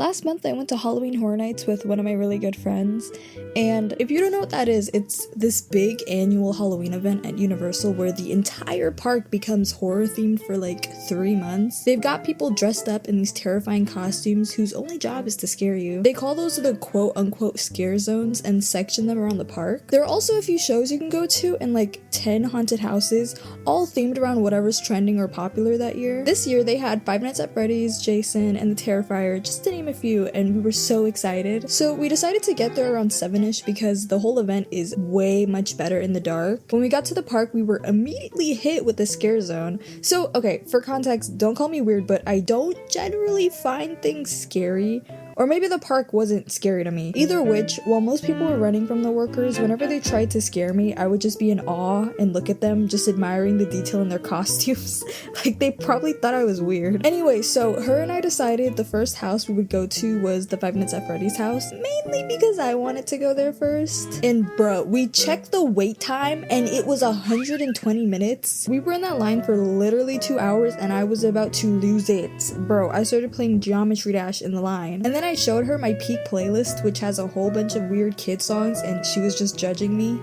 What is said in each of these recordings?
Last month I went to Halloween Horror Nights with one of my really good friends, and if you don't know what that is, it's this big annual Halloween event at Universal where the entire park becomes horror themed for like 3 months. They've got people dressed up in these terrifying costumes whose only job is to scare you. They call those the quote-unquote scare zones and section them around the park. There are also a few shows you can go to and like 10 haunted houses, all themed around whatever's trending or popular that year. This year they had Five Nights at Freddy's, Jason, and the Terrifier, just to name a few, and we were so excited. So we decided to get there around 7ish because the whole event is way much better in the dark. When we got to the park, we were immediately hit with the scare zone. So, okay, for context, don't call me weird, but I don't generally find things scary. Or maybe the park wasn't scary to me. Either which, while most people were running from the workers, whenever they tried to scare me, I would just be in awe and look at them, just admiring the detail in their costumes. Like, they probably thought I was weird. Anyway, so her and I decided the first house we would go to was the Five Nights at Freddy's house, mainly because I wanted to go there first. And bro, we checked the wait time and it was 120 minutes. We were in that line for literally 2 hours and I was about to lose it. Bro, I started playing Geometry Dash in the line. And then I showed her my peak playlist, which has a whole bunch of weird kid songs, and she was just judging me.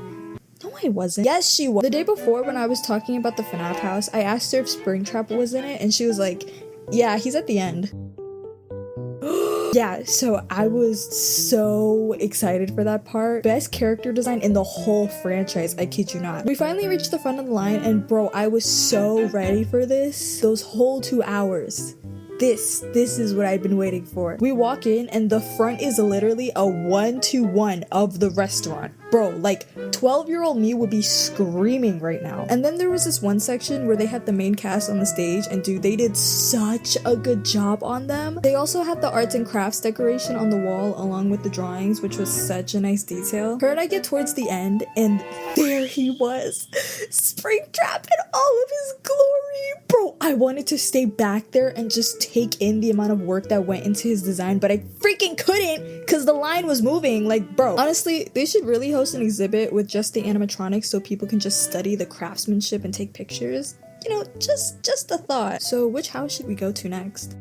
No, I wasn't. Yes, she was. The day before, when I was talking about the FNAF house, I asked her if Springtrap was in it, and she was like, yeah, he's at the end. Yeah, so I was so excited for that part. Best character design in the whole franchise, I kid you not. We finally reached the front of the line, and bro, I was so ready for this. Those whole 2 hours. This is what I've been waiting for. We walk in and the front is literally a 1-to-1 of the restaurant. Bro, like 12-year-old me would be screaming right now. And then there was this one section where they had the main cast on the stage, and dude, they did such a good job on them. They also had the arts and crafts decoration on the wall along with the drawings, which was such a nice detail. Her and I get towards the end and there he was, Springtrap in all of his glory. Bro, I wanted to stay back there and just take in the amount of work that went into his design, but I freaking couldn't because the line was moving. Like, bro, honestly, they should really host an exhibit with just the animatronics so people can just study the craftsmanship and take pictures. You know, just a thought. So which house should we go to next?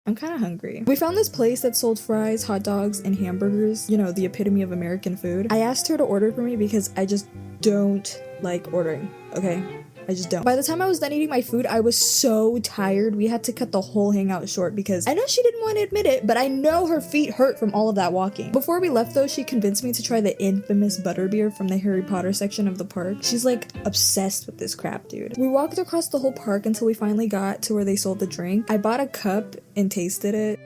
I'm kind of hungry. We found this place that sold fries, hot dogs, and hamburgers, you know, the epitome of American food. I asked her to order for me because I just don't like ordering, okay? I just don't. By the time I was done eating my food, I was so tired. We had to cut the whole hangout short because I know she didn't want to admit it, but I know her feet hurt from all of that walking. Before we left though, she convinced me to try the infamous Butterbeer from the Harry Potter section of the park. She's like obsessed with this crap, dude. We walked across the whole park until we finally got to where they sold the drink. I bought a cup and tasted it.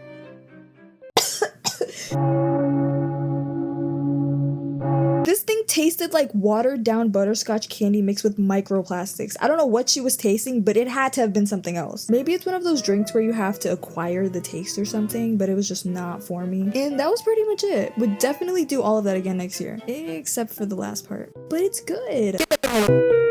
This thing tasted like watered down butterscotch candy mixed with microplastics. I don't know what she was tasting, but it had to have been something else. Maybe it's one of those drinks where you have to acquire the taste or something, but it was just not for me. And that was pretty much it. Would definitely do all of that again next year, except for the last part. But it's good.